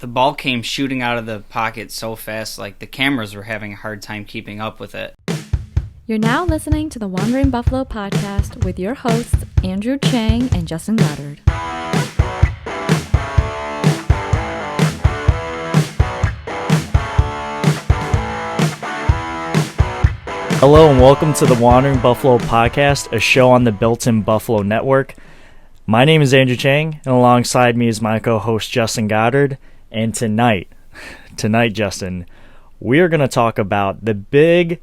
the ball came shooting out of the pocket so fast, like the cameras were having a hard time keeping up with it. You're now listening to the Wandering Buffalo podcast with your hosts, Andrew Chang and Justin Goddard. Hello and welcome to the Wandering Buffalo podcast, a show on the Built-in Buffalo Network. My name is Andrew Chang, and alongside me is my co-host Justin Goddard. And tonight, Justin, we are going to talk about the big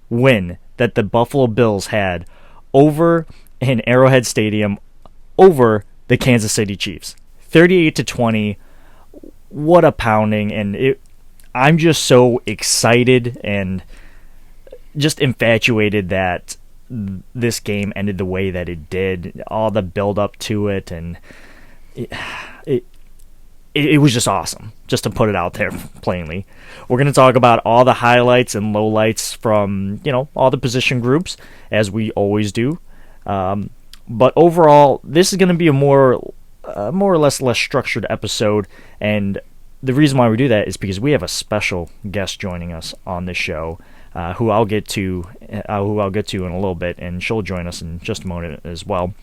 win that the Buffalo Bills had over in Arrowhead Stadium over the Kansas City Chiefs. 38-20. What a pounding, and I'm just so excited and just infatuated that this game ended the way that it did. All the build up to it, and it was just awesome, just to put it out there plainly. We're going to talk about all the highlights and lowlights from, all the position groups, as we always do. But overall, this is going to be a more or less structured episode, and the reason why we do that is because we have a special guest joining us on this show, who I'll get to in a little bit, and she'll join us in just a moment as well.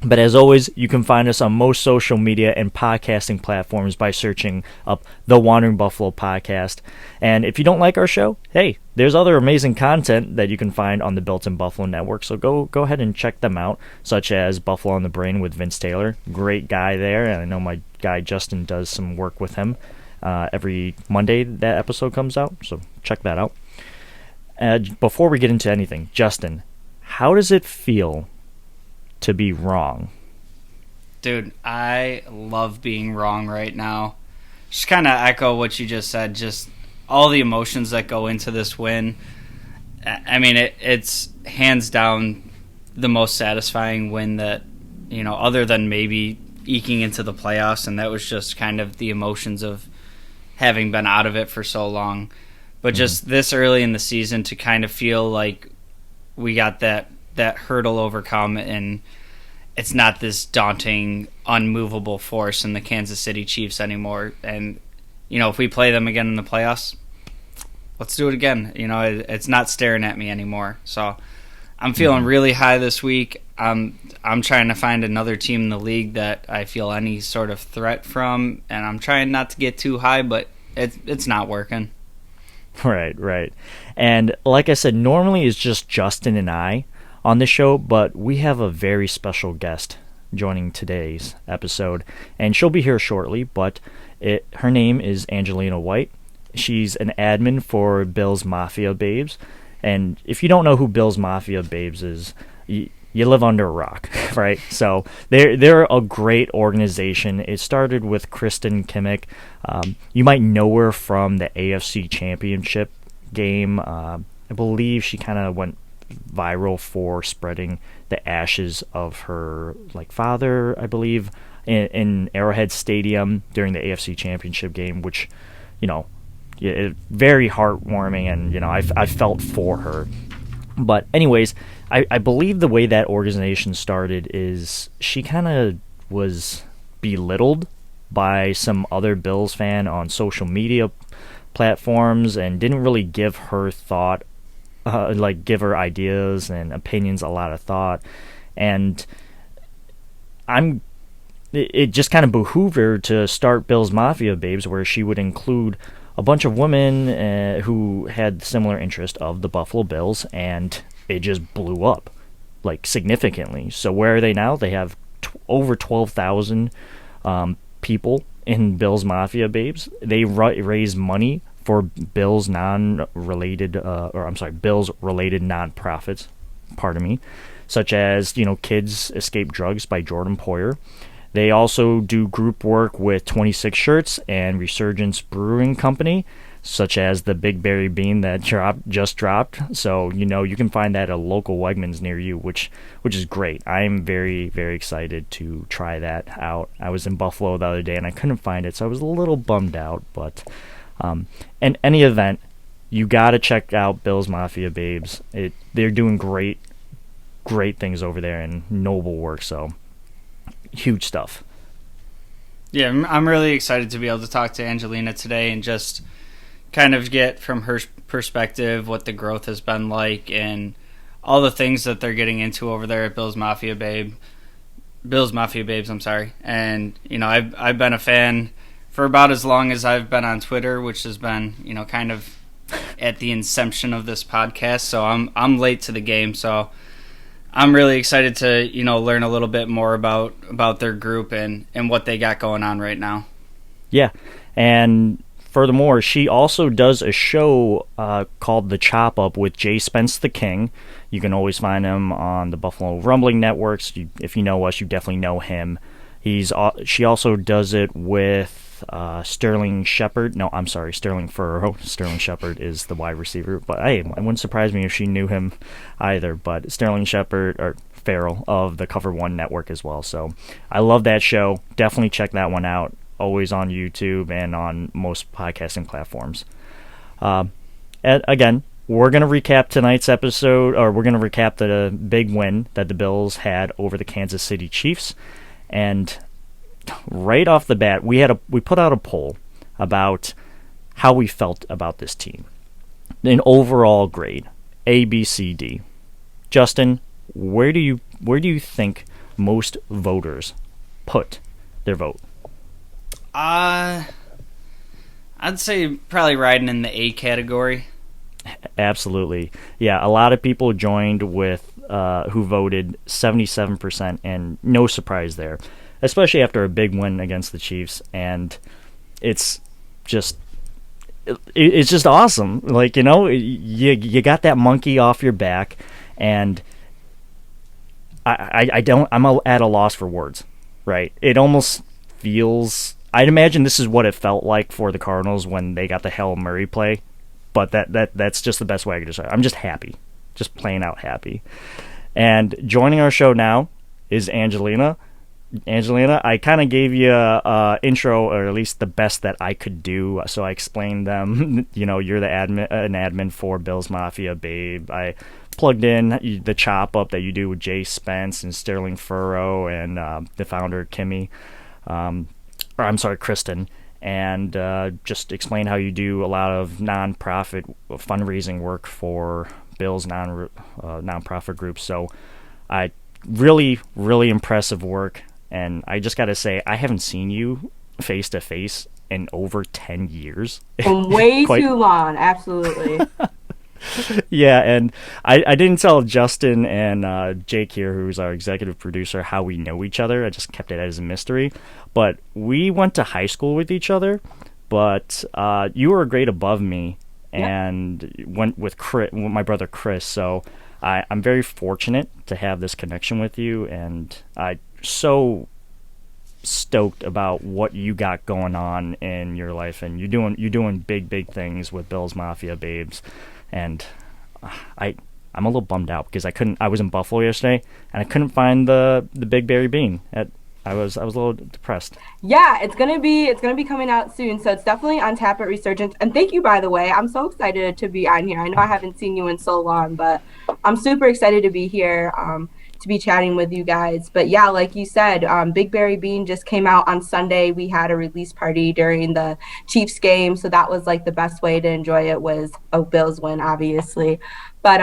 But as always, you can find us on most social media and podcasting platforms by searching up the Wandering Buffalo podcast. And if you don't like our show, hey, there's other amazing content that you can find on the Built-in Buffalo Network. So go ahead and check them out, such as Buffalo on the Brain with Vince Taylor. Great guy there, and I know my guy Justin does some work with him every Monday that episode comes out. So check that out. Before we get into anything, Justin, how does it feel to be wrong? Dude, I love being wrong right now. Just kind of echo what you just said, just all the emotions that go into this win. I mean, it's hands down the most satisfying win that, other than maybe eking into the playoffs, and that was just kind of the emotions of having been out of it for so long. But just this early in the season to kind of feel like we got that hurdle overcome, and it's not this daunting, unmovable force in the Kansas City Chiefs anymore. And, if we play them again in the playoffs, let's do it again. It's not staring at me anymore. So I'm feeling really high this week. I'm trying to find another team in the league that I feel any sort of threat from, and I'm trying not to get too high, but it's not working. Right. And like I said, normally it's just Justin and I on the show, but we have a very special guest joining today's episode, and she'll be here shortly, but her name is Angelina White. She's an admin for Bills Mafia Babes, and if you don't know who Bills Mafia Babes is, you live under a rock, right? So they're a great organization. It started with Kristen Kimmick. You might know her from the AFC Championship game. I believe she kind of went viral for spreading the ashes of her father, I believe, in Arrowhead Stadium during the AFC Championship game, which, very heartwarming, and I felt for her. But anyways, I believe the way that organization started is she kind of was belittled by some other Bills fan on social media platforms and didn't really give her give her ideas and opinions a lot of thought. And it just kind of behooved her to start Bills Mafia Babes, where she would include a bunch of women who had similar interest of the Buffalo Bills, and it just blew up significantly. So where are they now? They have over 12,000 people in Bills Mafia Babes. They raise money for Bills related nonprofits, such as Kids Escape Drugs by Jordan Poyer. They also do group work with 26 Shirts and Resurgence Brewing Company, such as the Big Berry Bean that just dropped. So you can find that at a local Wegmans near you, which is great. I'm very, very excited to try that out. I was in Buffalo the other day and I couldn't find it, so I was a little bummed out. But in any event, you got to check out Bills Mafia Babes. They're doing great things over there and noble work. So huge stuff. Yeah, I'm really excited to be able to talk to Angelina today and just kind of get from her perspective what the growth has been like and all the things that they're getting into over there at Bills Mafia Babes, I'm sorry. And, I've been a fan for about as long as I've been on Twitter, which has been, kind of at the inception of this podcast. So I'm late to the game. So I'm really excited to, learn a little bit more about their group and what they got going on right now. Yeah. And furthermore, she also does a show called The Chop Up with Jay Spence the King. You can always find him on the Buffalo Rumbling Networks. If you know us, you definitely know him. She also does it with Sterling Shepard. No, I'm sorry, Sterling Furrow. Sterling Shepard is the wide receiver. But hey, it wouldn't surprise me if she knew him either. But Sterling Shepard, or Farrell, of the Cover One Network as well. So I love that show. Definitely check that one out. Always on YouTube and on most podcasting platforms. Again, we're going to recap tonight's episode, or we're going to recap the big win that the Bills had over the Kansas City Chiefs. And right off the bat, we put out a poll about how we felt about this team. An overall grade, A, B, C, D. Justin, where do you think most voters put their vote? I'd say probably riding in the A category. Absolutely. Yeah, a lot of people joined with who voted 77%, and no surprise there, especially after a big win against the Chiefs. And it's just awesome. Like, you got that monkey off your back, and I'm at a loss for words, right? It almost feels, I'd imagine this is what it felt like for the Cardinals when they got the Hail Murray play, but that's just the best way I could describe it. I'm just happy, just plain out happy. And joining our show now is Angelina. Angelina, I kind of gave you a intro, or at least the best that I could do. So I explained them. You're an admin for Bills Mafia Babe. I plugged in the chop up that you do with Jay Spence and Sterling Furrow and the founder Kimmy. Kristen, and just explain how you do a lot of nonprofit fundraising work for Bills nonprofit groups. So I really, really impressive work. And I just got to say, I haven't seen you face to face in over 10 years. Way too long, absolutely. Yeah, and I didn't tell Justin and Jake here, who's our executive producer, how we know each other. I just kept it as a mystery. But we went to high school with each other, but you were a grade above me and went with my brother Chris. So I'm very fortunate to have this connection with you, and I'm so stoked about what you got going on in your life, and you're doing big things with Bills Mafia Babes. And I'm a little bummed out because I was in Buffalo yesterday and I couldn't find the Big Berry Bean. I was a little depressed. Yeah, it's gonna be coming out soon, so it's definitely on tap at Resurgence. And thank you, by the way. I'm so excited to be on here. I know I haven't seen you in so long, but I'm super excited to be here. To be chatting with you guys. But yeah, like you said, Big Berry Bean just came out on Sunday. We had a release party during the Chiefs game, so that was like the best way to enjoy it, was a Bills win, obviously. But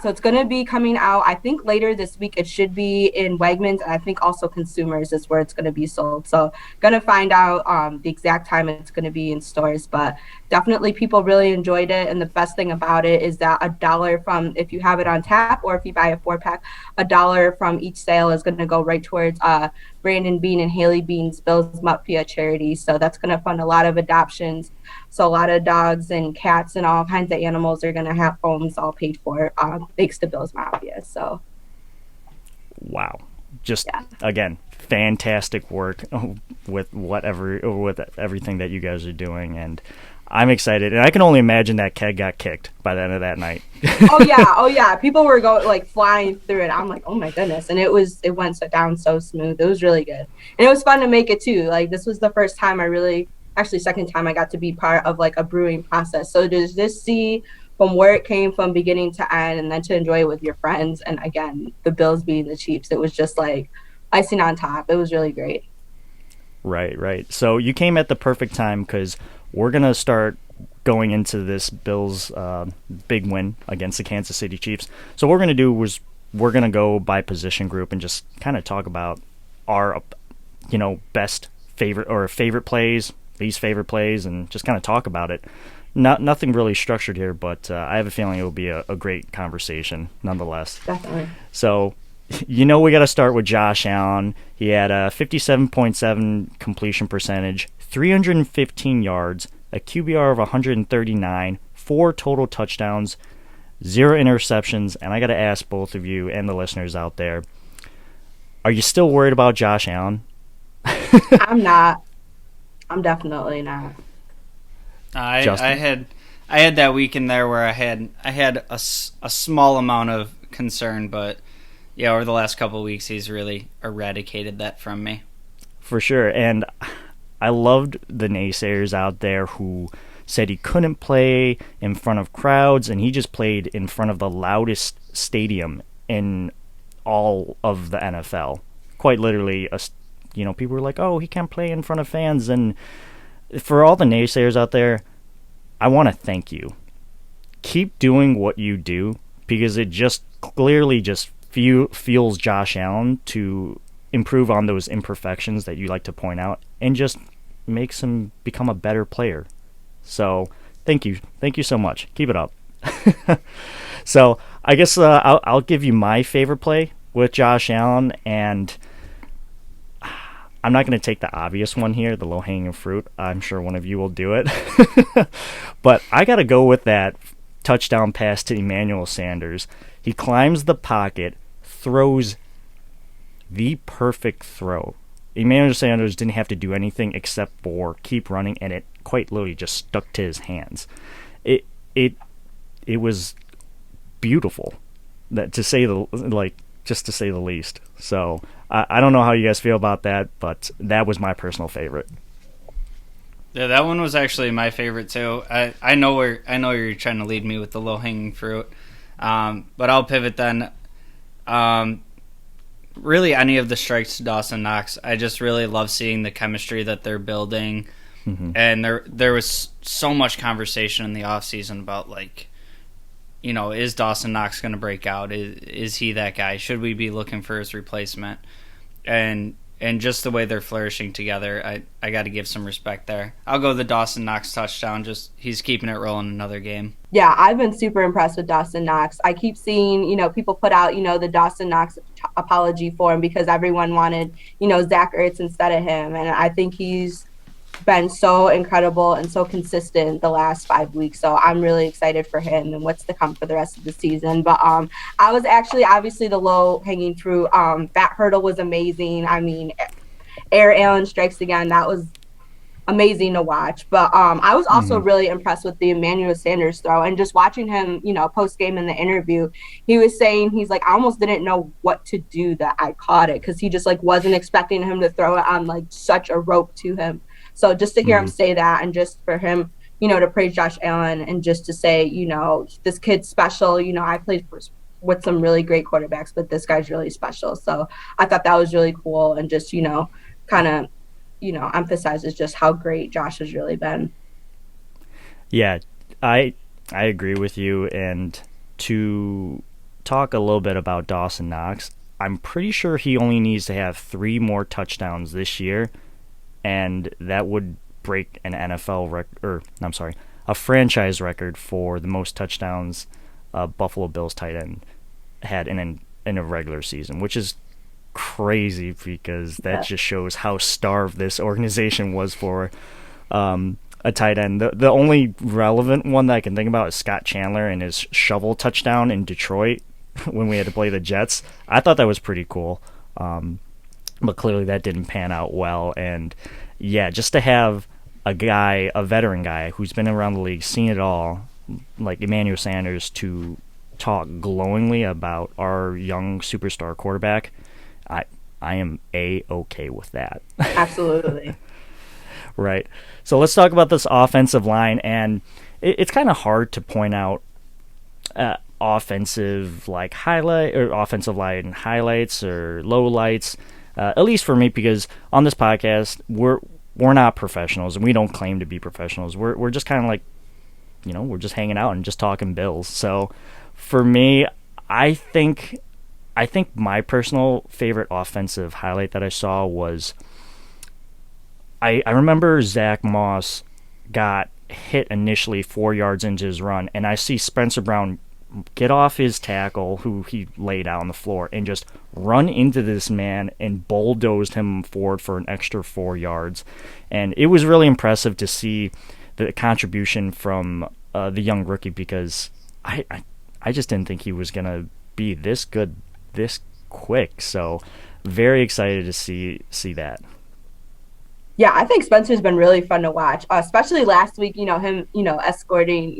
so it's going to be coming out, I think, later this week. It should be in Wegmans, and I think also Consumers is where it's going to be sold. So going to find out the exact time it's going to be in stores. But definitely people really enjoyed it. And the best thing about it is that $1 from, if you have it on tap or if you buy a 4-pack, $1 from each sale is going to go right towards Brandon Bean and Haley Bean's Bills Mafia charity. So that's going to fund a lot of adoptions. So a lot of dogs and cats and all kinds of animals are going to have homes all paid for, thanks to Bills Mafia. So, wow, again, fantastic work with everything that you guys are doing, and I'm excited. And I can only imagine that keg got kicked by the end of that night. Oh yeah, people were going flying through it. I'm like, oh my goodness, and it went down so smooth. It was really good, and it was fun to make it too. Like, this was the first time second time I got to be part of like a brewing process. So to just see from where it came from beginning to end, and then to enjoy it with your friends, and again, the Bills beating the Chiefs, it was just like icing on top. It was really great. Right. So you came at the perfect time because we're going to start going into this Bills big win against the Kansas City Chiefs. So what we're going to do is we're going to go by position group and just kind of talk about our, best favorite plays, least favorite plays, and just kind of talk about it. Nothing really structured here, but I have a feeling it will be a great conversation nonetheless. Definitely. So, we got to start with Josh Allen. He had a 57.7 completion percentage, 315 yards, a QBR of 139, 4 total touchdowns, 0 interceptions, and I got to ask both of you and the listeners out there, are you still worried about Josh Allen? I'm not. I'm definitely not. I had that week in there where I had a small amount of concern, but yeah, over the last couple of weeks, he's really eradicated that from me. For sure, and I loved the naysayers out there who said he couldn't play in front of crowds, and he just played in front of the loudest stadium in all of the NFL. Quite literally, people were like, "Oh, he can't play in front of fans," and for all the naysayers out there, I want to thank you. Keep doing what you do because it just clearly just fuels Josh Allen to improve on those imperfections that you like to point out and just makes him become a better player. So thank you so much. Keep it up. So I guess I'll give you my favorite play with Josh Allen, and I'm not going to take the obvious one here, the low-hanging fruit. I'm sure one of you will do it. But I got to go with that touchdown pass to Emmanuel Sanders. He climbs the pocket, throws the perfect throw. Emmanuel Sanders didn't have to do anything except for keep running, and it quite literally just stuck to his hands. It was beautiful, to say the least. So I don't know how you guys feel about that, but that was my personal favorite. Yeah, that one was actually my favorite too. I know you're trying to lead me with the low hanging fruit, but I'll pivot then. Really, any of the strikes to Dawson Knox, I just really love seeing the chemistry that they're building. Mm-hmm. And there was so much conversation in the offseason about is Dawson Knox going to break out? Is he that guy? Should we be looking for his replacement? And just the way they're flourishing together, I got to give some respect there. I'll go the Dawson Knox touchdown. Just he's keeping it rolling another game. Yeah, I've been super impressed with Dawson Knox. I keep seeing, people put out, the Dawson Knox apology for him because everyone wanted, Zach Ertz instead of him. And I think he's been so incredible and so consistent the last 5 weeks. So I'm really excited for him and what's to come for the rest of the season. But I was actually obviously the low hanging fruit. That hurdle was amazing. I mean, Air Allen strikes again. That was amazing to watch. But I was also really impressed with the Emmanuel Sanders throw, and just watching him, post game in the interview, he was saying, he's like, I almost didn't know what to do that I caught it, because he just wasn't expecting him to throw it on such a rope to him. So just to hear him say that, and just for him, to praise Josh Allen, and just to say, this kid's special. I played with some really great quarterbacks, but this guy's really special. So I thought that was really cool, and just, kind of, emphasizes just how great Josh has really been. Yeah, I agree with you. And to talk a little bit about Dawson Knox, I'm pretty sure he only needs to have 3 more touchdowns this year, and that would break an a franchise record for the most touchdowns Buffalo Bills tight end had in a regular season, which is crazy because that just shows how starved this organization was for a tight end. The only relevant one that I can think about is Scott Chandler and his shovel touchdown in Detroit when we had to play the Jets. I thought that was pretty cool. But clearly that didn't pan out well. And yeah, just to have a veteran guy who's been around the league, seen it all, like Emmanuel Sanders, to talk glowingly about our young superstar quarterback, I am A-okay with that. Absolutely. Right. So let's talk about this offensive line, and it's kind of hard to point out offensive line highlights or lowlights. At least for me, because on this podcast, we're not professionals, and we don't claim to be professionals. We're just kind of like, we're just hanging out and just talking Bills. So for me, I think my personal favorite offensive highlight that I saw was I remember Zach Moss got hit initially 4 yards into his run, and I see Spencer Brown get off his tackle, who he laid out on the floor, and just run into this man and bulldozed him forward for an extra 4 yards. And it was really impressive to see the contribution from the young rookie, because I just didn't think he was going to be this good this quick. So very excited to see that. Yeah, I think Spencer's been really fun to watch, especially last week, him, escorting,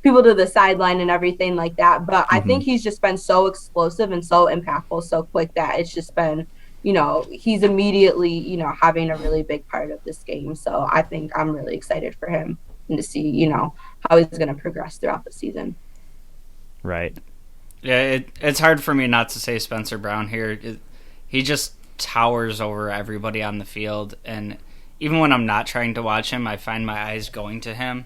people to the sideline and everything like that. But I think he's just been so explosive and so impactful so quick that it's just been, he's immediately, having a really big part of this game. So I think I'm really excited for him and to see, how he's going to progress throughout the season. Right. Yeah, it's hard for me not to say Spencer Brown here. He just towers over everybody on the field, and even when I'm not trying to watch him, I find my eyes going to him.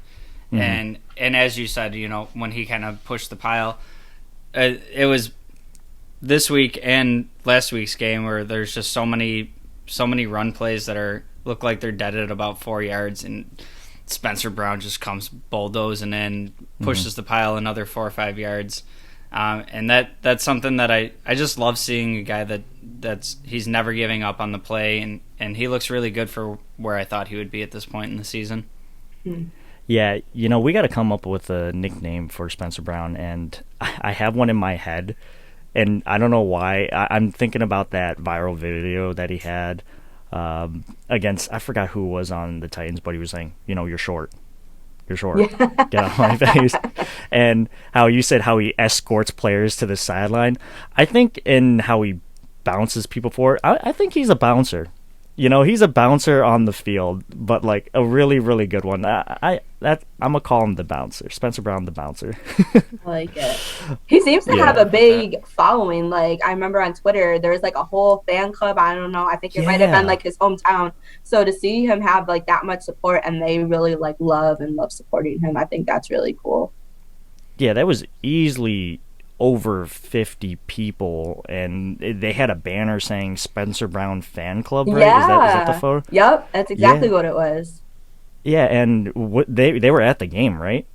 And as you said, when he kind of pushed the pile, it was this week and last week's game where there's just so many run plays that look like they're dead at about 4 yards, and Spencer Brown just comes bulldozing in, pushes the pile another 4 or 5 yards. And that's something that I just love seeing, a guy he's never giving up on the play, and he looks really good for where I thought he would be at this point in the season. Yeah, we got to come up with a nickname for Spencer Brown, and I have one in my head, and I don't know why. I'm thinking about that viral video that he had against, I forgot who was on the Titans, but he was saying, you're short. You're short. Yeah. Get out of my face. And how you said how he escorts players to the sideline. I think in how he bounces people forward, I think he's a bouncer. He's a bouncer on the field, but like a really, really good one. I'm gonna call him the bouncer, Spencer Brown, the bouncer. I like it. He seems to have a big following. Like I remember on Twitter, there was like a whole fan club. I don't know. I think it might have been like his hometown. So to see him have like that much support, and they really like love supporting him, I think that's really cool. Yeah, that was easily over 50 people, and they had a banner saying Spencer Brown Fan Club, right? Yeah. Is that the photo? Yep, that's exactly what it was. Yeah, and they were at the game, right?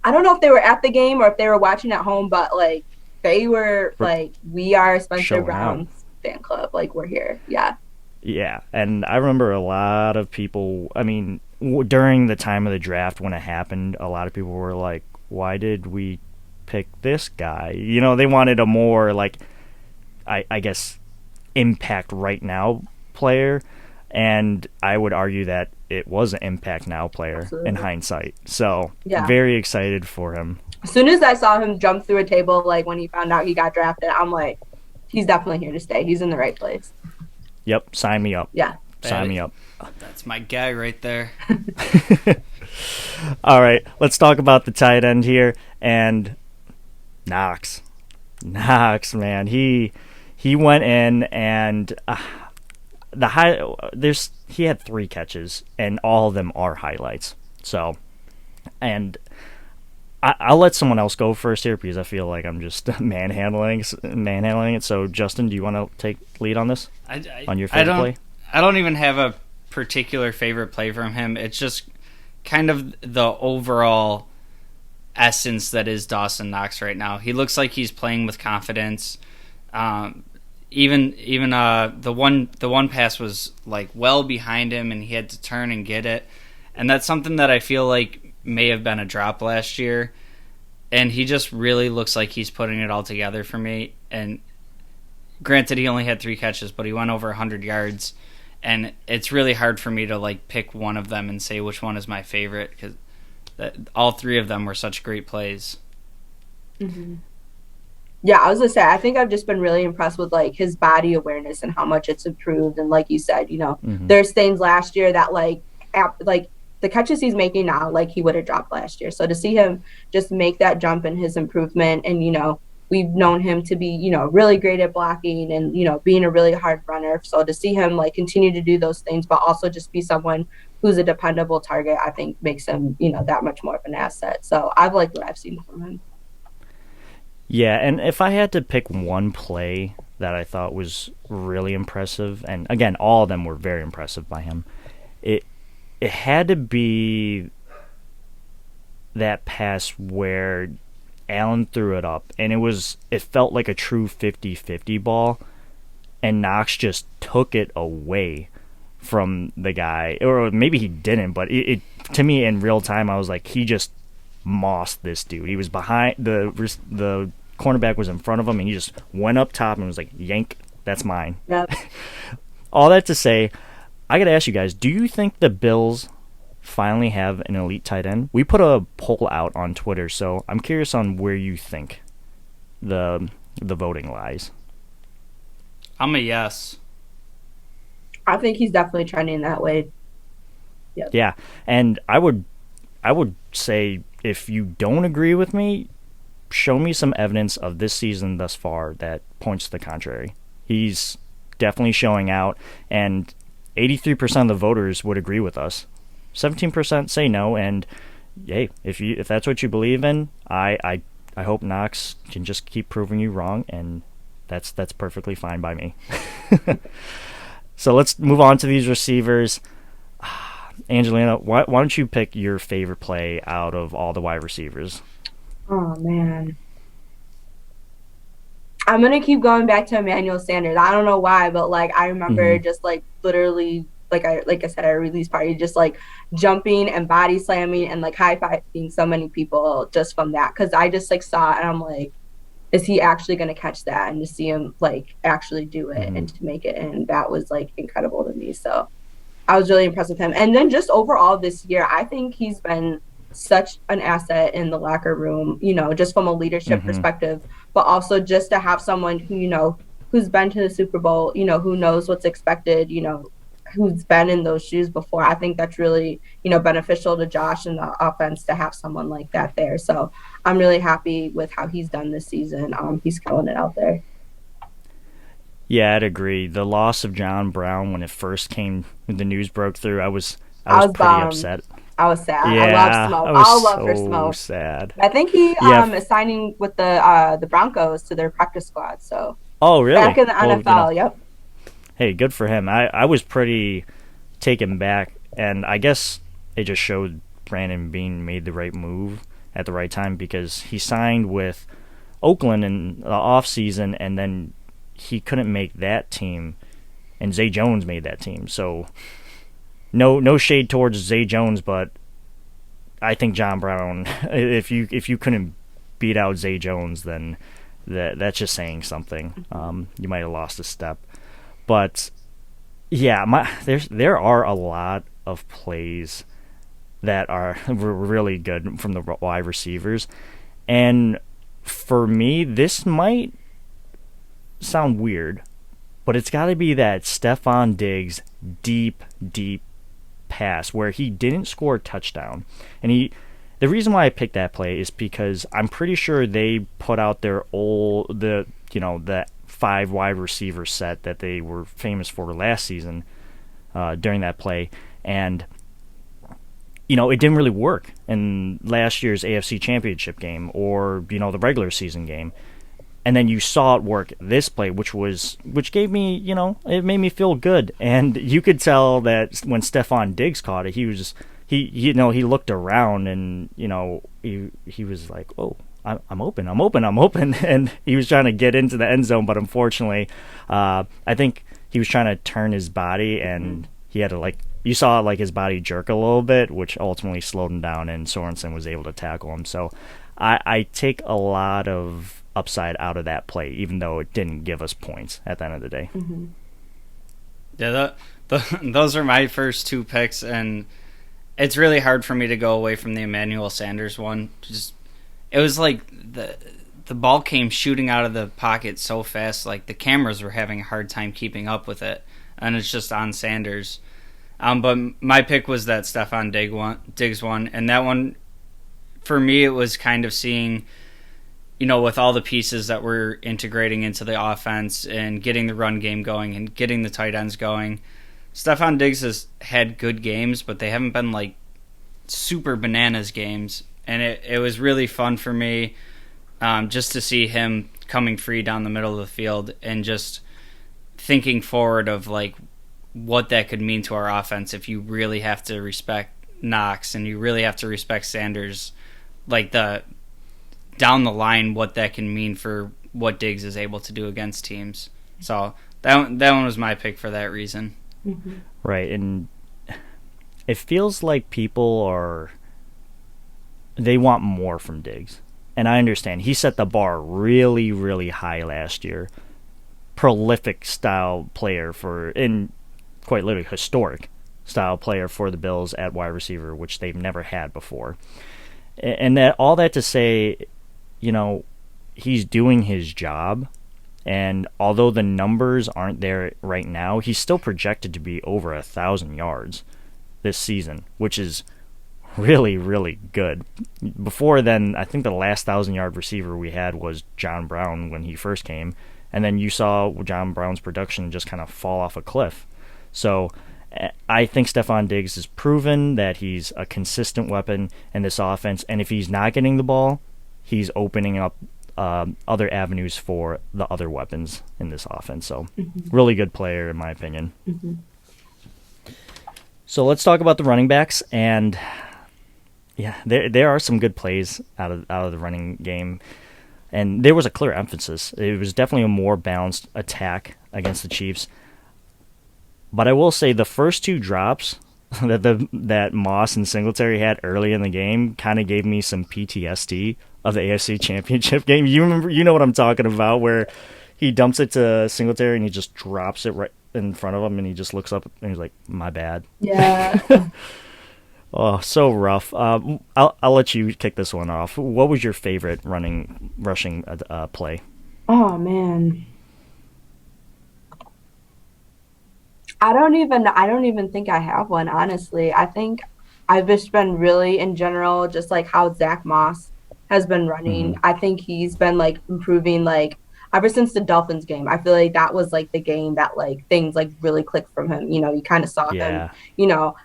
I don't know if they were at the game or if they were watching at home, but like they were like, we are Spencer Brown's fan club, like we're here. Yeah, and I remember a lot of people, during the time of the draft when it happened, a lot of people were like, why did we pick this guy? They wanted a more like I guess impact right now player, and I would argue that it was an impact now player in hindsight. So very excited for him. As soon as I saw him jump through a table, like when he found out he got drafted, I'm like, he's definitely here to stay. He's in the right place. Yep, sign me up. Yeah, sign me up. That's my guy right there. All right, let's talk about the tight end here, and Knox, man, he went in, and he had 3 catches, and all of them are highlights. So, and I'll let someone else go first here because I feel like I'm just manhandling it. So, Justin, do you want to take lead on this? On your favorite play? I don't even have a particular favorite play from him. It's just kind of the overall essence that is Dawson Knox right now. He looks like he's playing with confidence. Even the one pass was like well behind him, and he had to turn and get it. And that's something that I feel like may have been a drop last year. And he just really looks like he's putting it all together for me. And granted, he only had 3 catches, but he went over 100 yards. And it's really hard for me to like pick one of them and say which one is my favorite, because all 3 of them were such great plays. Mm-hmm. Yeah, I was gonna say, I think I've just been really impressed with like his body awareness and how much it's improved. And like you said, there's things last year that like the catches he's making now, like he would have dropped last year. So to see him just make that jump in his improvement, and we've known him to be, really great at blocking and, being a really hard runner. So to see him like continue to do those things, but also just be someone who's a dependable target, I think makes him, that much more of an asset. So I've liked what I've seen from him. Yeah, and if I had to pick one play that I thought was really impressive, and again, all of them were very impressive by him, it had to be that pass where Allen threw it up, and it felt like a true 50-50 ball, and Knox just took it away from the guy, or maybe he didn't, but it to me in real time, I was like, he just mossed this dude. He was behind, the cornerback was in front of him, and he just went up top and was like, yank, that's mine. Yep. All that to say, I got to ask you guys, do you think the Bills finally have an elite tight end? We put a poll out on Twitter, so I'm curious on where you think the voting lies. I'm a yes. I think he's definitely trending that way. Yep. Yeah, and I would say if you don't agree with me, show me some evidence of this season thus far that points to the contrary. He's definitely showing out, and 83% of the voters would agree with us. 17% say no, and hey, if that's what you believe in, I hope Knox can just keep proving you wrong, and that's perfectly fine by me. So let's move on to these receivers. Angelina, why don't you pick your favorite play out of all the wide receivers? Oh, man. I'm going to keep going back to Emmanuel Sanders. I don't know why, but, like, I remember just, like, literally, like I said at a release party, just, like, jumping and body slamming and, like, high-fiving so many people just from that. Because I just, like, saw it, and I'm like, is he actually going to catch that? And to see him, like, actually do it and to make it. And that was, like, incredible to me. So I was really impressed with him. And then just overall this year, I think he's been such an asset in the locker room, just from a leadership perspective, but also just to have someone who, who's been to the Super Bowl, who knows what's expected, who's been in those shoes before. I think that's really, beneficial to Josh and the offense to have someone like that there. So I'm really happy with how he's done this season. He's killing it out there. Yeah, I'd agree. The loss of John Brown when it first came, when the news broke through, I was pretty upset. I was sad. Yeah, I love Smoke. I love for Smoke. Sad. I think he is signing with the Broncos to their practice squad. So really? Back in the NFL, yep. Hey, good for him. I was pretty taken back, and I guess it just showed Brandon Beane made the right move at the right time, because he signed with Oakland in the offseason, and then he couldn't make that team, and Zay Jones made that team. So no shade towards Zay Jones, but I think John Brown, if you couldn't beat out Zay Jones, then that's just saying something. You might have lost a step. But yeah, there are a lot of plays that are really good from the wide receivers, and for me, this might sound weird, but it's got to be that Stephon Diggs deep pass where he didn't score a touchdown, and the reason why I picked that play is because I'm pretty sure they put out their the 5 wide receiver set that they were famous for last season during that play, and it didn't really work in last year's AFC Championship game or the regular season game. And then you saw it work this play, which gave me, it made me feel good. And you could tell that when Stephon Diggs caught it, he looked around and, he was like, oh, I'm open. And he was trying to get into the end zone, but unfortunately, I think he was trying to turn his body, and he had to, you saw his body jerk a little bit, which ultimately slowed him down, and Sorensen was able to tackle him. So I take a lot of upside out of that play, even though it didn't give us points at the end of the day. Mm-hmm. Yeah, those are my first 2 picks, and it's really hard for me to go away from the Emmanuel Sanders one. It was like the ball came shooting out of the pocket so fast, like the cameras were having a hard time keeping up with it, and it's just on Sanders. But my pick was that Stephon Diggs one, and that one, for me, it was kind of seeing with all the pieces that we're integrating into the offense and getting the run game going and getting the tight ends going, Stephon Diggs has had good games, but they haven't been like super bananas games. And it was really fun for me just to see him coming free down the middle of the field and just thinking forward of like what that could mean to our offense if you really have to respect Knox and you really have to respect Sanders, like the down the line, what that can mean for what Diggs is able to do against teams. So that one was my pick for that reason. Mm-hmm. Right, and it feels like they want more from Diggs. And I understand. He set the bar really, really high last year. Prolific style player and quite literally historic style player for the Bills at wide receiver, which they've never had before. And all that to say, he's doing his job. And although the numbers aren't there right now, he's still projected to be over 1,000 yards this season, which is really, really good. Before then, I think the last 1,000-yard receiver we had was John Brown when he first came, and then you saw John Brown's production just kind of fall off a cliff. So I think Stephon Diggs has proven that he's a consistent weapon in this offense, and if he's not getting the ball, he's opening up other avenues for the other weapons in this offense. So really good player, in my opinion. Mm-hmm. So let's talk about the running backs, and yeah, there are some good plays out of the running game, and there was a clear emphasis. It was definitely a more balanced attack against the Chiefs. But I will say the first two drops that Moss and Singletary had early in the game kind of gave me some PTSD of the AFC Championship game. You know what I'm talking about, where he dumps it to Singletary and he just drops it right in front of him, and he just looks up and he's like, "My bad." Yeah. Oh, so rough. I'll let you kick this one off. What was your favorite rushing play? Oh man. I don't even think I have one, honestly. I think I've just been really, in general, just like how Zach Moss has been running. I think he's been like improving, like ever since the Dolphins game. I feel like that was like the game that like things like really clicked from him. You kind of saw him,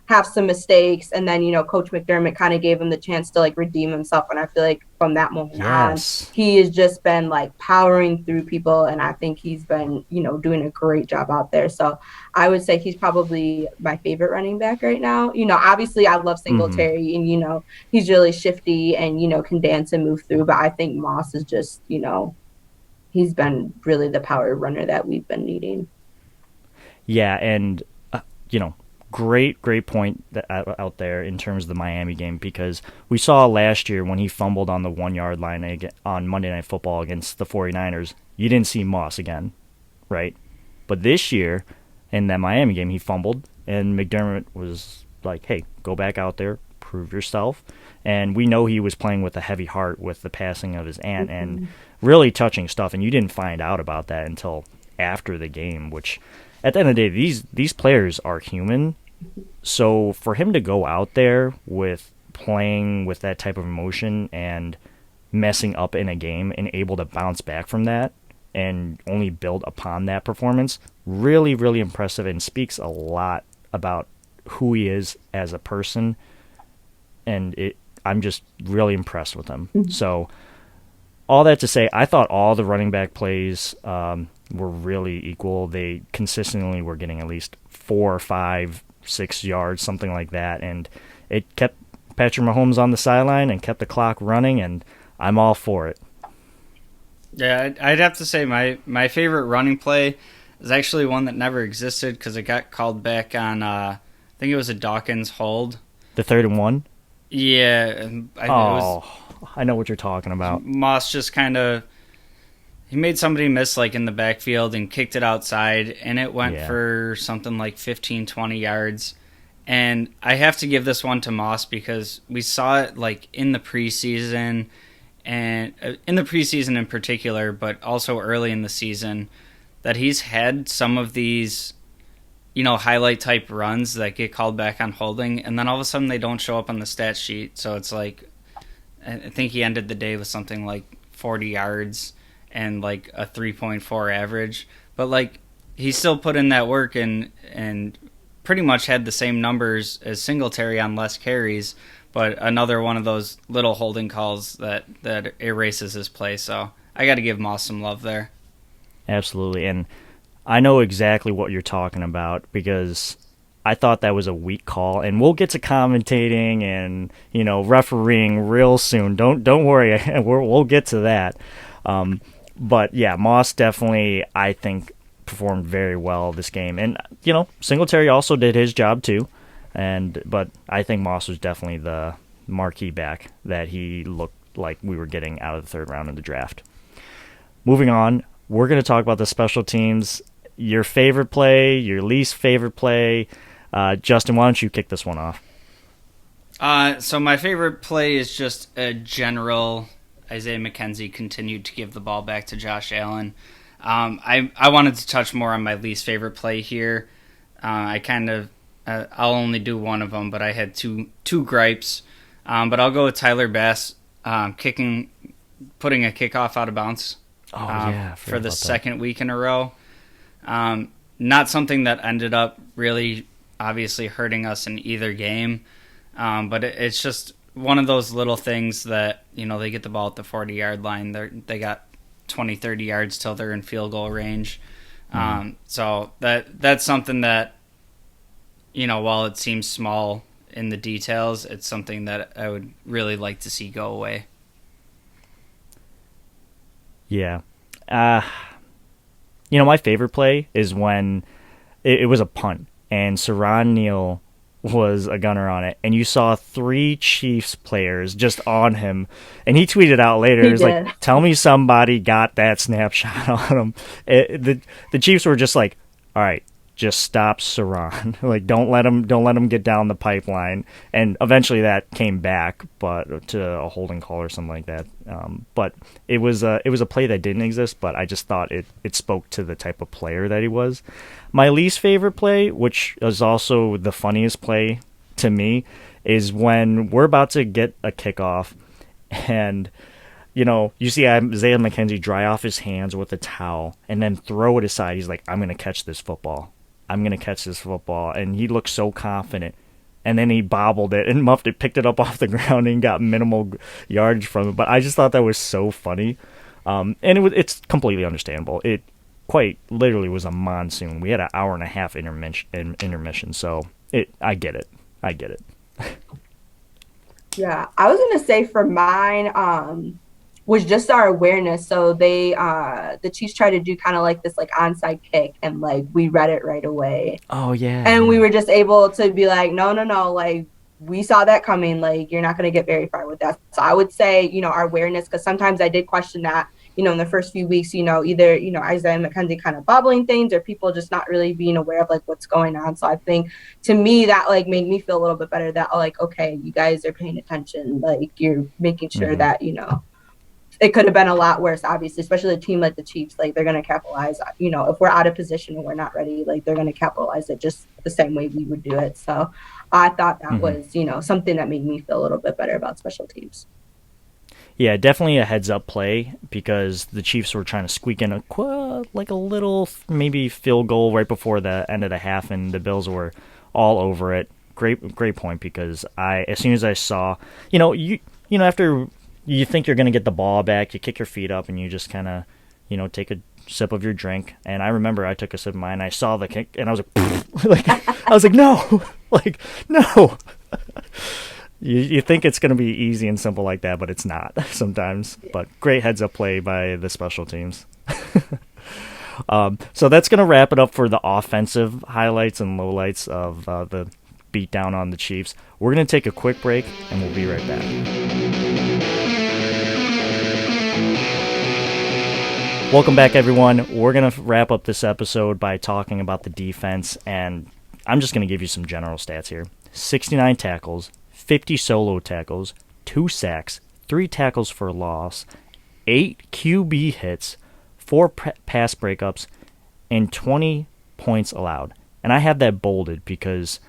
have some mistakes, and then Coach McDermott kind of gave him the chance to like redeem himself. And I feel like from that moment on, he has just been like powering through people, and I think he's been doing a great job out there. So I would say he's probably my favorite running back right now. Obviously I love Singletary, and he's really shifty and can dance and move through. But I think Moss is just he's been really the power runner that we've been needing. Yeah, and great point out there in terms of the Miami game, because we saw last year when he fumbled on the 1-yard line on Monday Night Football against the 49ers, you didn't see Moss again, right? But this year in that Miami game, he fumbled, and McDermott was like, "Hey, go back out there, prove yourself." And we know he was playing with a heavy heart with the passing of his aunt, and really touching stuff, and you didn't find out about that until after the game, which at the end of the day, these players are human. So for him to go out there with playing with that type of emotion and messing up in a game and able to bounce back from that and only build upon that performance, really, really impressive, and speaks a lot about who he is as a person. And I'm just really impressed with him. So all that to say, I thought all the running back plays were really equal. They consistently were getting at least 4, 5, 6 yards, something like that. And it kept Patrick Mahomes on the sideline and kept the clock running, and I'm all for it. Yeah, I'd have to say my favorite running play is actually one that never existed because it got called back on, I think it was a Dawkins hold. The 3rd and 1? Yeah. I know what you're talking about. Moss just he made somebody miss like in the backfield and kicked it outside, and it went for something like 15, 20 yards. And I have to give this one to Moss because we saw it like in the preseason, and in the preseason in particular, but also early in the season, that he's had some of these highlight type runs that get called back on holding, and then all of a sudden they don't show up on the stat sheet. So it's like, I think he ended the day with something like 40 yards and like a 3.4 average, but like he still put in that work and pretty much had the same numbers as Singletary on less carries, but another one of those little holding calls that erases his play. So I got to give Moss some love there. Absolutely, and I know exactly what you're talking about because I thought that was a weak call, and we'll get to commentating and refereeing real soon. Don't worry, we'll get to that. But yeah, Moss definitely, I think, performed very well this game, and Singletary also did his job too. But I think Moss was definitely the marquee back that he looked like we were getting out of the third round of the draft. Moving on, we're going to talk about the special teams. Your favorite play, your least favorite play. Justin, why don't you kick this one off? So my favorite play is just a general. Isaiah McKenzie continued to give the ball back to Josh Allen. I wanted to touch more on my least favorite play here. I'll only do one of them, but I had two gripes. But I'll go with Tyler Bass putting a kickoff out of bounds for the second week in a row. Not something that ended up really obviously hurting us in either game, but it's just one of those little things that, they get the ball at the 40-yard line. They got 20, 30 yards till they're in field goal range. So that's something that, while it seems small in the details, it's something that I would really like to see go away. Yeah. My favorite play is when it was a punt, and Saran Neal was a gunner on it, and you saw 3 Chiefs players just on him, and he tweeted out later, he was like, tell me somebody got that snapshot on him. The Chiefs were just like, all right, just stop Saran. Like, don't let him get down the pipeline. And eventually that came back, but to a holding call or something like that. But it was a play that didn't exist, but I just thought it spoke to the type of player that he was. My least favorite play, which is also the funniest play to me, is when we're about to get a kickoff, and you see Isaiah McKenzie dry off his hands with a towel and then throw it aside. He's like, I'm going to catch this football. And he looked so confident. And then he bobbled it and muffed it, picked it up off the ground, and got minimal yardage from it. But I just thought that was so funny. And it's completely understandable. It quite literally was a monsoon. We had an hour and a half intermission. So I get it. Yeah, I was going to say for mine, was just our awareness. So the Chiefs tried to do kind of like this like onside kick, and like we read it right away. Oh yeah. And we were just able to be like, no, like we saw that coming. Like, you're not going to get very far with that. So I would say, our awareness, because sometimes I did question that, in the first few weeks, either, Isaiah McKenzie kind of bobbling things, or people just not really being aware of like what's going on. So I think to me that like made me feel a little bit better that like, okay, you guys are paying attention. Like, you're making sure that, it could have been a lot worse, obviously, especially a team like the Chiefs. Like, they're going to capitalize, if we're out of position and we're not ready, like, they're going to capitalize it just the same way we would do it. So I thought that was, something that made me feel a little bit better about special teams. Yeah, definitely a heads-up play, because the Chiefs were trying to squeak in a little maybe field goal right before the end of the half, and the Bills were all over it. Great point, because as soon as I saw, after you think you're going to get the ball back, you kick your feet up, and you just kind of, take a sip of your drink. And I remember I took a sip of mine, and I saw the kick, and I was like, I was like, no, no. You think it's going to be easy and simple like that, but it's not sometimes. But great heads-up play by the special teams. So that's going to wrap it up for the offensive highlights and lowlights of the beatdown on the Chiefs. We're going to take a quick break, and we'll be right back. Welcome back, everyone. We're going to wrap up this episode by talking about the defense, and I'm just going to give you some general stats here. 69 tackles, 50 solo tackles, 2 sacks, 3 tackles for loss, 8 QB hits, 4 pass breakups, and 20 points allowed. And I have that bolded because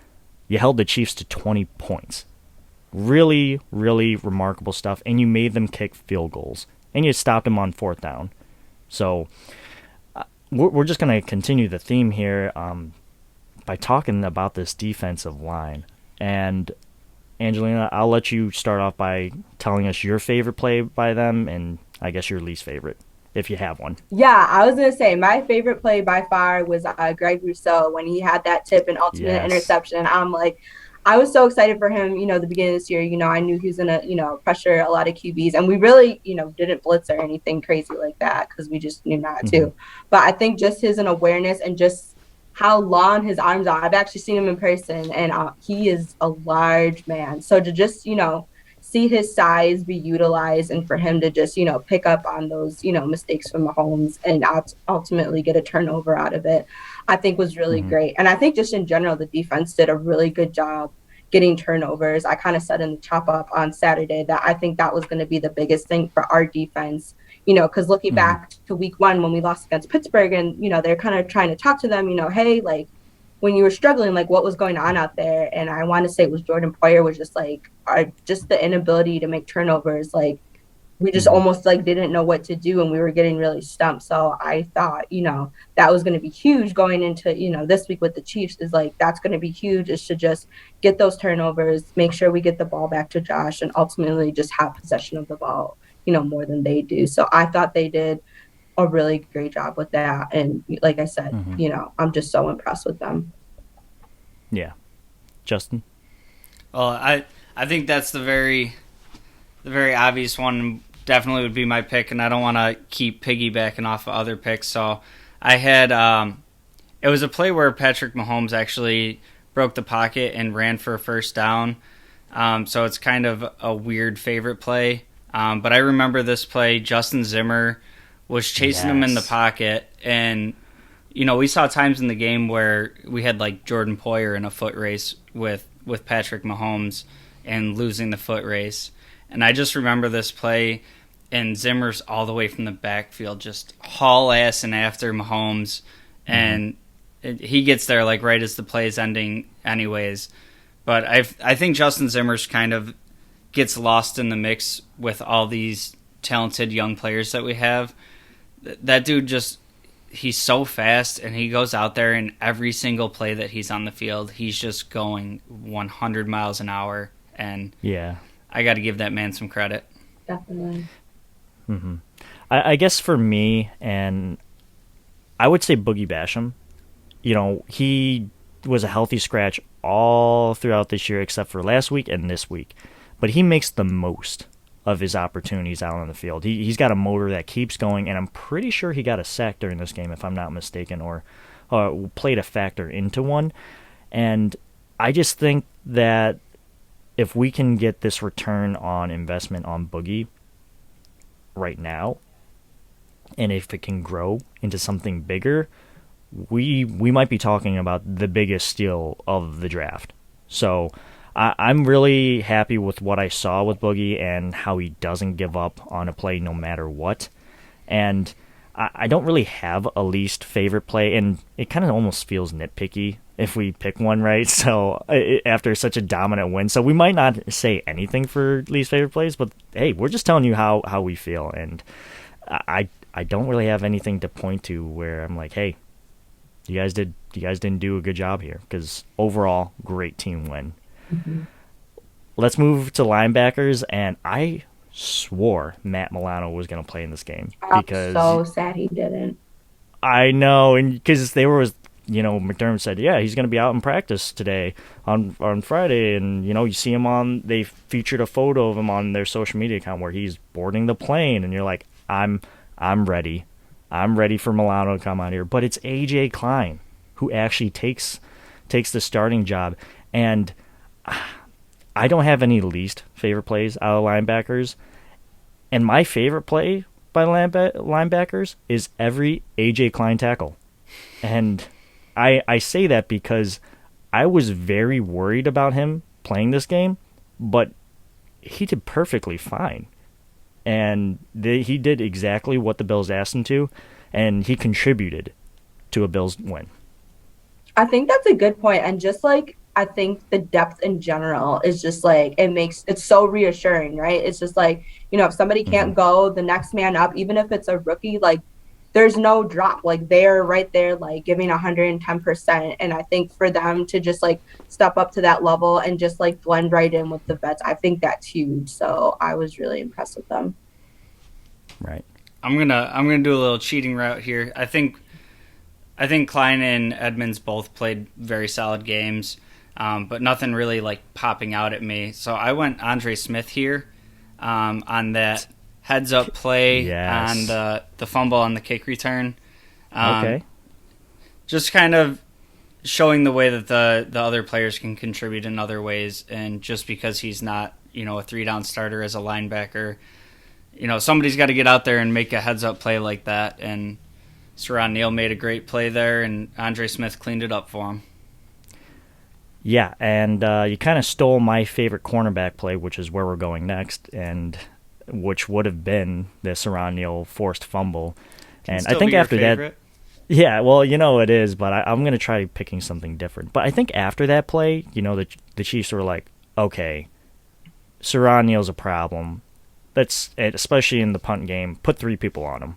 you held the Chiefs to 20 points. Really, really remarkable stuff, and you made them kick field goals. and you stopped him on 4th down. So we're just going to continue the theme here by talking about this defensive line. And Angelina, I'll let you start off by telling us your favorite play by them and I guess your least favorite, if you have one. Yeah, I was going to say my favorite play by far was Greg Rousseau when he had that tip and ultimate interception. I'm like, I was so excited for him, the beginning of this year. I knew he was going to, pressure a lot of QBs. And we really, didn't blitz or anything crazy like that because we just knew not to. But I think just his awareness and just how long his arms are. I've actually seen him in person, and he is a large man. So to just, see his size be utilized and for him to just, pick up on those, mistakes from Mahomes and ultimately get a turnover out of it, I think was really great. And I think just in general, the defense did a really good job getting turnovers. I kind of said in the chop up on Saturday that I think that was going to be the biggest thing for our defense, because looking back to week 1 when we lost against Pittsburgh and, they're kind of trying to talk to them, hey, like when you were struggling, like what was going on out there? And I want to say it was Jordan Poyer was just like, just the inability to make turnovers. Like we just almost like didn't know what to do and we were getting really stumped. So I thought, that was going to be huge going into, this week with the Chiefs is like, that's going to be huge is to just get those turnovers, make sure we get the ball back to Josh and ultimately just have possession of the ball, more than they do. So I thought they did a really great job with that. And like I said, I'm just so impressed with them. Yeah. Justin? Well, I think that's the very obvious one. Definitely would be my pick, and I don't want to keep piggybacking off of other picks. So I had it was a play where Patrick Mahomes actually broke the pocket and ran for a first down. So it's kind of a weird favorite play. But I remember this play. Justin Zimmer was chasing him in the pocket, and we saw times in the game where we had like Jordan Poyer in a foot race with Patrick Mahomes and losing the foot race. And I just remember this play, and Zimmer's all the way from the backfield just haul ass and after Mahomes, and he gets there like right as the play is ending anyways. But I think Justin Zimmer's kind of gets lost in the mix with all these talented young players that we have. That dude just, he's so fast, and he goes out there and every single play that he's on the field, he's just going 100 miles an hour. And yeah, I got to give that man some credit. Definitely. I guess for me, and I would say Boogie Basham, he was a healthy scratch all throughout this year except for last week and this week. But he makes the most of his opportunities out on the field. He's got a motor that keeps going, and I'm pretty sure he got a sack during this game, if I'm not mistaken, or played a factor into one. And I just think that if we can get this return on investment on Boogie right now, and if it can grow into something bigger, we might be talking about the biggest steal of the draft. So I'm really happy with what I saw with Boogie and how he doesn't give up on a play no matter what. And I don't really have a least favorite play, and it kind of almost feels nitpicky if we pick one, right? So after such a dominant win. So we might not say anything for least favorite plays, but hey, we're just telling you how we feel. And I don't really have anything to point to where I'm like, hey, you guys didn't do a good job here, because overall, great team win. Let's move to linebackers, and I swore Matt Milano was going to play in this game. I'm so sad he didn't. I know, and because McDermott said, yeah, he's going to be out in practice today on Friday, and you see him they featured a photo of him on their social media account where he's boarding the plane, and you're like, I'm ready. I'm ready for Milano to come out here. But it's AJ Klein who actually takes the starting job, and I don't have any least favorite plays out of linebackers, and my favorite play by linebackers is every AJ Klein tackle. And I say that because I was very worried about him playing this game, but he did perfectly fine. And he did exactly what the Bills asked him to, and he contributed to a Bills win. I think that's a good point. And just like I think the depth in general is just like, it's so reassuring, right? It's just like, if somebody can't go, the next man up, even if it's a rookie, like there's no drop. Like they're right there, like giving 110%. And I think for them to just like step up to that level and just like blend right in with the vets, I think that's huge. So I was really impressed with them. Right. I'm gonna do a little cheating route here. I think Klein and Edmonds both played very solid games, but nothing really like popping out at me. So I went Andre Smith here on that heads up play on the fumble on the kick return. Okay. Just kind of showing the way that the other players can contribute in other ways, and just because he's not a 3-down starter as a linebacker, somebody's got to get out there and make a heads up play like that. And Saran Neal made a great play there, and Andre Smith cleaned it up for him. Yeah, and you kind of stole my favorite cornerback play, which is where we're going next, and which would have been the Saran Neal forced fumble. And I think after that, yeah, well, it is, but I'm going to try picking something different. But I think after that play, the Chiefs were like, okay, Saran Neal's a problem. Let's, especially in the punt game, put 3 people on him.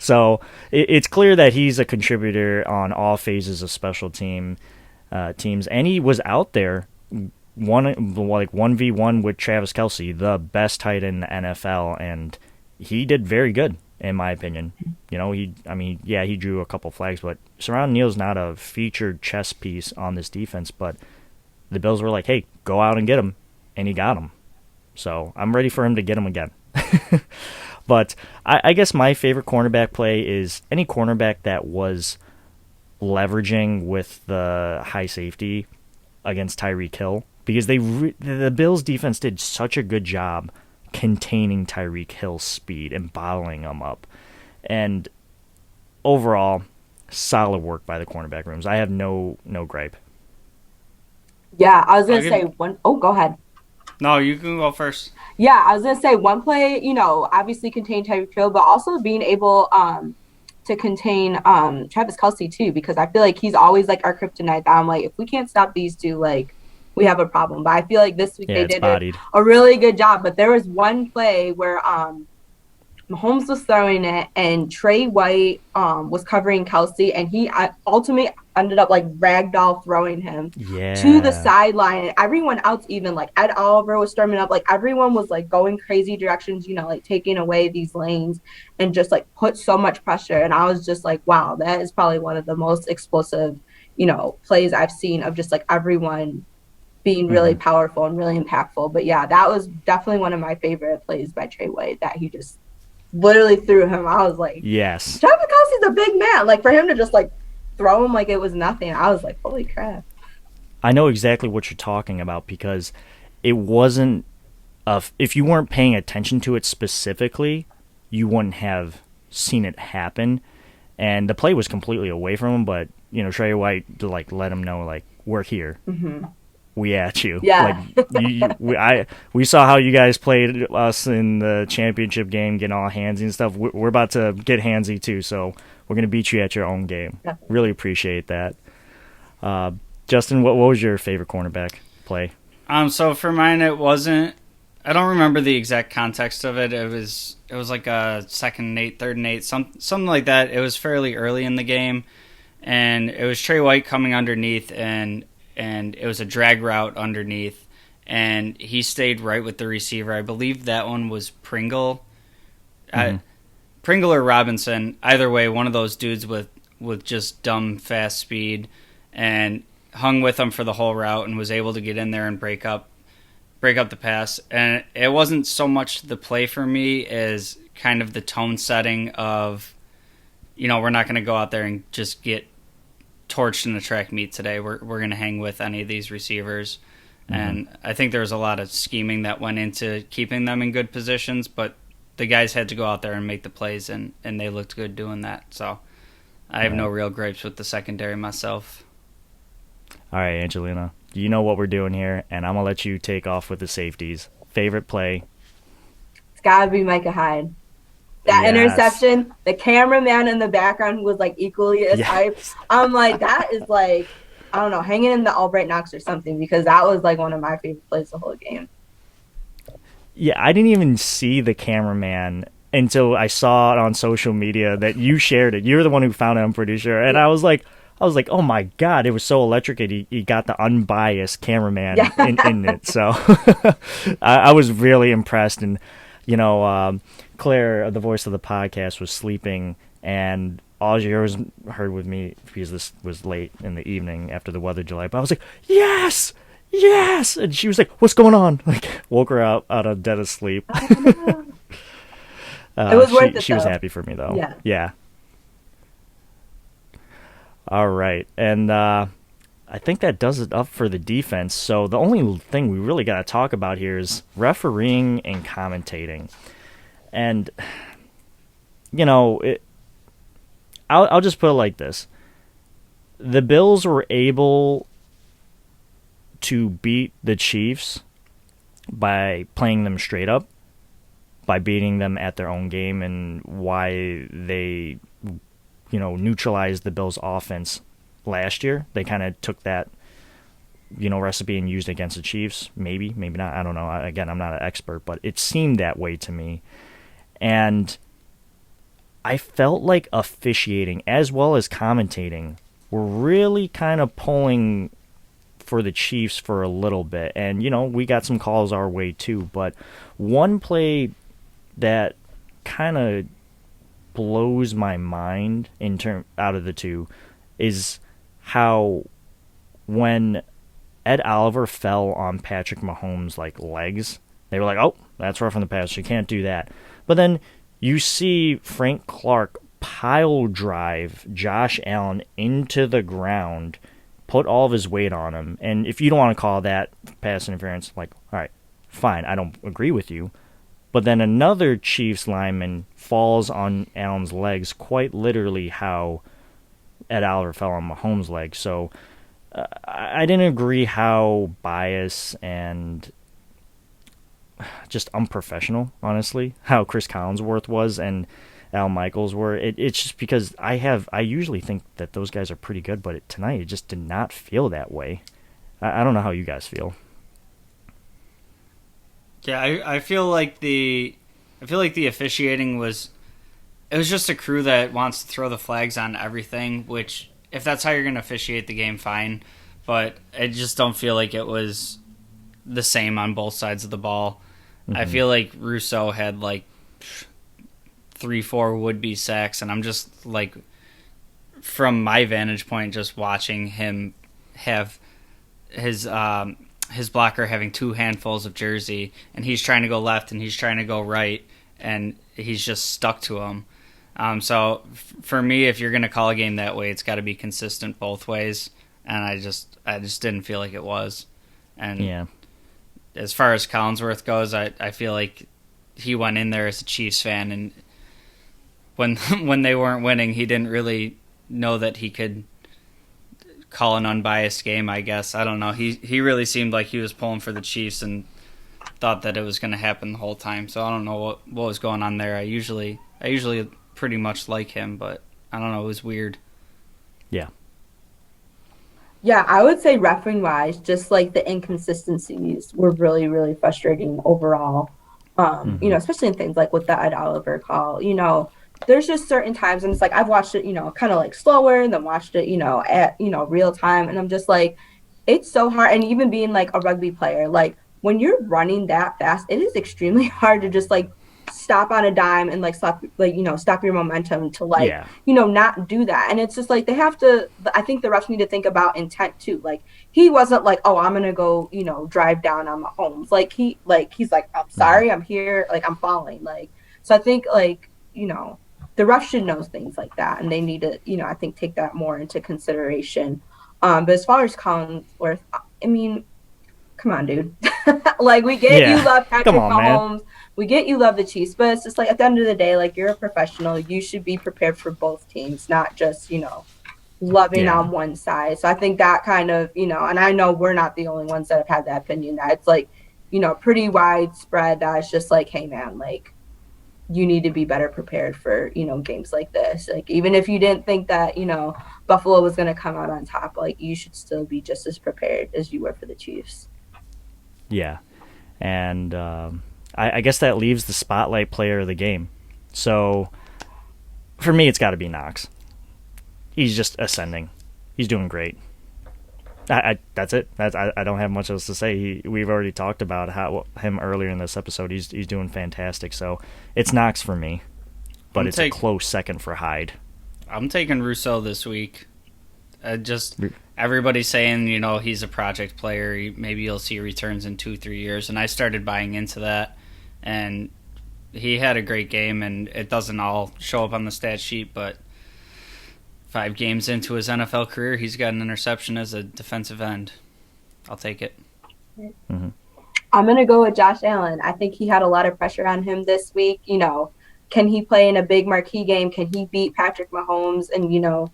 So it's clear that he's a contributor on all phases of special teams, and he was out there 1v1 with Travis Kelce, the best tight end in the NFL, and he did very good in my opinion. He drew a couple flags, but Saran Neal's not a featured chess piece on this defense, but the Bills were like, hey, go out and get him, and he got him. So I'm ready for him to get him again. But I guess my favorite cornerback play is any cornerback that was leveraging with the high safety against Tyreek Hill, because the Bills defense did such a good job containing Tyreek Hill's speed and bottling him up. And overall, solid work by the cornerback rooms. I have no gripe. Yeah, I was going to say one. Oh, go ahead. No, you can go first. Yeah, I was going to say one play, obviously contain Tyreek Hill, but also being able to contain Travis Kelce too, because I feel like he's always like our kryptonite. I'm like, if we can't stop these two, like we have a problem. But I feel like this week they did a really good job. But there was one play where Mahomes was throwing it and Trey White was covering Kelce, and he ultimately ended up like ragdoll throwing him to the sideline. And everyone else, even like Ed Oliver was storming up, like everyone was like going crazy directions, like taking away these lanes and just like put so much pressure. And I was just like, wow, that is probably one of the most explosive, plays I've seen of just like everyone being really powerful and really impactful. But yeah, that was definitely one of my favorite plays by Trey White, that he just literally threw him. I was like, yes, Travis Kelce's a big man. Like for him to just like throw him like it was nothing, I was like, holy crap. I know exactly what you're talking about, because it wasn't if you weren't paying attention to it specifically, you wouldn't have seen it happen. And the play was completely away from him, but Trey White to like let him know, like, we're here. We at you. Yeah. Like we saw how you guys played us in the championship game, getting all handsy and stuff. We're about to get handsy too, so we're gonna beat you at your own game. Definitely. Really appreciate that. Justin, what was your favorite cornerback play? So for mine, it wasn't. I don't remember the exact context of it. It was like a 2nd and 8, 3rd and 8, something like that. It was fairly early in the game, and it was Trey White coming underneath, and it was a drag route underneath, and he stayed right with the receiver. I believe that one was Pringle. Pringle or Robinson. Either way, one of those dudes with just dumb fast speed, and hung with him for the whole route and was able to get in there and break up the pass. And it wasn't so much the play for me as kind of the tone setting of, we're not going to go out there and just get torched in the track meet today. We're going to hang with any of these receivers. And I think there was a lot of scheming that went into keeping them in good positions, but the guys had to go out there and make the plays, and they looked good doing that. So I have no real gripes with the secondary myself. All right, Angelina, you know what we're doing here, and I'm going to let you take off with the safeties. Favorite play? It's got to be Micah Hyde. That interception, the cameraman in the background who was like equally as hyped. I'm like, that is like I don't know, hanging in the Albright Knox or something, because that was like one of my favorite plays the whole game. Yeah, I didn't even see the cameraman until I saw it on social media that you shared it. You're the one who found it, I'm pretty sure. And I was like, oh my God, it was so electric. He got the unbiased cameraman in it. So I was really impressed. And, Claire, the voice of the podcast, was sleeping, and all you heard with me, because this was late in the evening after the weather delay, but I was like, yes! Yes! And she was like, what's going on? Like, woke her out of dead of sleep. It was worth it, She was though. happy for me, though. Yeah. All right. And I think that does it up for the defense. So the only thing we really got to talk about here is refereeing and commentating. And, I'll just put it like this. The Bills were able to beat the Chiefs by playing them straight up, by beating them at their own game, and why they, neutralized the Bills' offense last year. They kind of took that, recipe and used it against the Chiefs. Maybe not. I don't know. Again, I'm not an expert, but it seemed that way to me. And I felt like officiating as well as commentating were really kind of pulling for the Chiefs for a little bit. And, we got some calls our way too. But one play that kind of blows my mind out of the two is how when Ed Oliver fell on Patrick Mahomes' legs, they were like, oh, that's rough on the pass. You can't do that. But then you see Frank Clark pile drive Josh Allen into the ground, put all of his weight on him. And if you don't want to call that pass interference, all right, fine, I don't agree with you. But then another Chiefs lineman falls on Allen's legs, quite literally how Ed Oliver fell on Mahomes' legs. So I didn't agree how biased and just unprofessional, honestly, how Chris Collinsworth was and Al Michaels were. It's just because I usually think that those guys are pretty good, but tonight it just did not feel that way. I don't know how you guys feel. Yeah, I feel like the officiating was just a crew that wants to throw the flags on everything, which if that's how you're going to officiate the game, fine. But I just don't feel like it was the same on both sides of the ball. Mm-hmm. I feel like Rousseau had 3-4 would-be sacks, and I'm just from my vantage point, just watching him have his blocker having two handfuls of jersey, and he's trying to go left and he's trying to go right, and he's just stuck to him. So for me, if you're going to call a game that way, it's got to be consistent both ways, and I just didn't feel like it was. And yeah. As far as Collinsworth goes, I feel like he went in there as a Chiefs fan, and when they weren't winning, he didn't really know that he could call an unbiased game, I guess. I don't know. He really seemed like he was pulling for the Chiefs and thought that it was going to happen the whole time. So I don't know what was going on there. I usually pretty much like him, but I don't know. It was weird. Yeah. Yeah, I would say refereeing wise, just the inconsistencies were really, really frustrating overall. Especially in things like with the Ed Oliver call. There's just certain times, and it's I've watched it, kind of slower, and then watched it, at real time, and I'm just it's so hard. And even being a rugby player, when you're running that fast, it is extremely hard to just stop on a dime and stop your momentum to not do that. And it's just they have to. I think the refs need to think about intent too. He wasn't oh, I'm gonna go drive down on Mahomes. He's I'm sorry, I'm here, I'm falling. So I think the refs should know things like that, and they need to I think take that more into consideration. But as far as Collinsworth, I mean, come on, dude. We get you love Patrick Mahomes. Man. We get you love the Chiefs, but it's just at the end of the day, you're a professional. You should be prepared for both teams, not just, loving on one side. So I think that kind of, and I know we're not the only ones that have had that opinion. That it's pretty widespread. That it's just hey, man, you need to be better prepared for, games like this. Like, even if you didn't think that, Buffalo was going to come out on top, like, you should still be just as prepared as you were for the Chiefs. Yeah. And I guess that leaves the spotlight player of the game. So for me, it's got to be Knox. He's just ascending. He's doing great. That's it. I don't have much else to say. We've already talked about him earlier in this episode. He's doing fantastic. So it's Knox for me, but it's a close second for Hyde. I'm taking Rousseau this week. Everybody's saying, he's a project player. Maybe you'll see returns in 2-3 years, and I started buying into that. And he had a great game, and it doesn't all show up on the stat sheet, but 5 games into his NFL career, he's got an interception as a defensive end. I'll take it. Mm-hmm. I'm going to go with Josh Allen. I think he had a lot of pressure on him this week. Can he play in a big marquee game? Can he beat Patrick Mahomes and,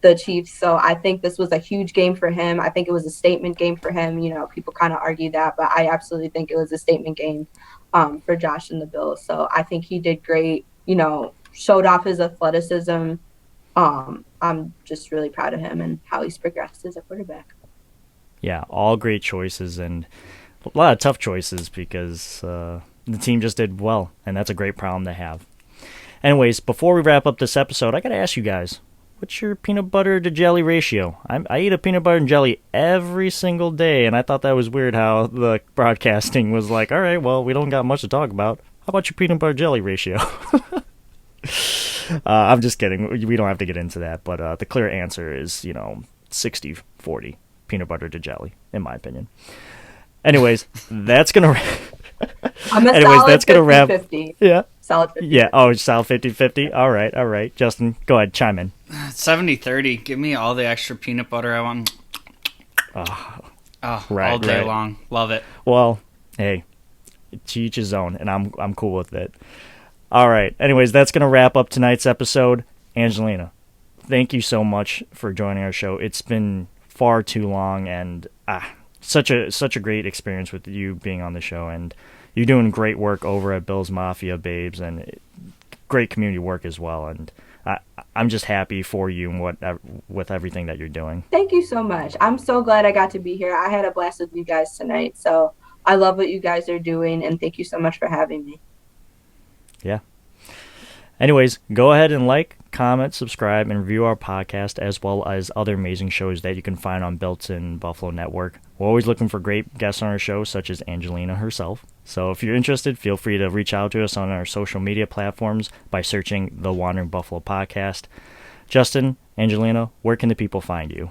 the Chiefs? So I think this was a huge game for him. I think it was a statement game for him. People kind of argue that, but I absolutely think it was a statement game for Josh and the Bills. So I think he did great, showed off his athleticism. I'm just really proud of him and how he's progressed as a quarterback. Yeah, all great choices and a lot of tough choices because the team just did well, and that's a great problem to have. Anyways, before we wrap up this episode, I got to ask you guys, what's your peanut butter to jelly ratio? I eat a peanut butter and jelly every single day, and I thought that was weird how the broadcasting was like, all right, well, we don't got much to talk about. How about your peanut butter jelly ratio? I'm just kidding. We don't have to get into that, but the clear answer is, 60-40 peanut butter to jelly, in my opinion. Anyways, that's going to... Anyways, 50-50. Yeah. Solid 50-50. Yeah, solid 50-50. All right. Justin, go ahead, chime in. 70-30. Give me all the extra peanut butter I want. All day long. Love it. Well, hey, to each his own, and I'm cool with it. All right. Anyways, that's going to wrap up tonight's episode. Angelina, thank you so much for joining our show. It's been far too long, and such a great experience with you being on the show, and you're doing great work over at Bills Mafia Babes, and great community work as well. And I'm just happy for you and with everything that you're doing. Thank you so much. I'm so glad I got to be here. I had a blast with you guys tonight, so I love what you guys are doing, and thank you so much for having me. Yeah. Anyways, go ahead and like, comment, subscribe, and review our podcast as well as other amazing shows that you can find on Built-In Buffalo Network. We're always looking for great guests on our show, such as Angelina herself. So if you're interested, feel free to reach out to us on our social media platforms by searching the Wandering Buffalo Podcast. Justin, Angelina, where can the people find you?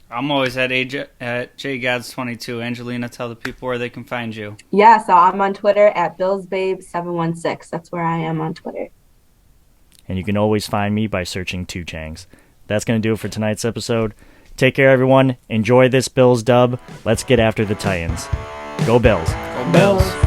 I'm always at JGads22. Angelina, tell the people where they can find you. Yeah, so I'm on Twitter at BillsBabe716. That's where I am on Twitter. And you can always find me by searching 2 Changs. That's going to do it for tonight's episode. Take care, everyone. Enjoy this Bills dub. Let's get after the Titans. Go Bills. Go Bills.